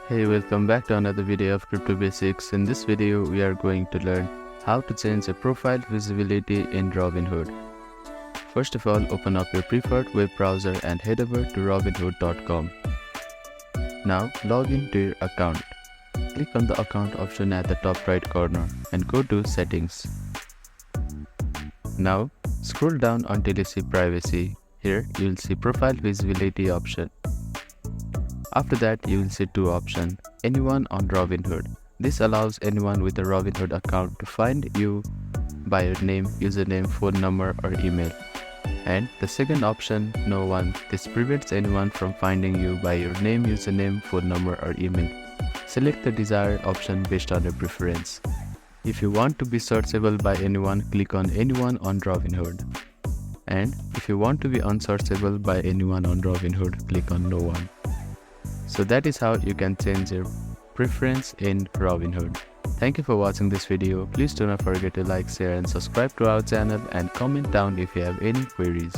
Hey, welcome back to another video of Crypto Basics. In this video, we are going to learn how to change a profile visibility in Robinhood. First of all, open up your preferred web browser and head over to robinhood.com. Now, log in to your account. Click on the account option at the top right corner and go to Settings. Now, scroll down until you see Privacy. Here, you will see Profile Visibility option. After that, you will see two options, anyone on Robinhood. This allows anyone with a Robinhood account to find you by your name, username, phone number or email. And the second option, no one. This prevents anyone from finding you by your name, username, phone number or email. Select the desired option based on your preference. If you want to be searchable by anyone, click on anyone on Robinhood. And if you want to be unsearchable by anyone on Robinhood, click on no one. So that is how you can change your preference in Robinhood. Thank you for watching this video. Please do not forget to like, share and subscribe to our channel and comment down if you have any queries.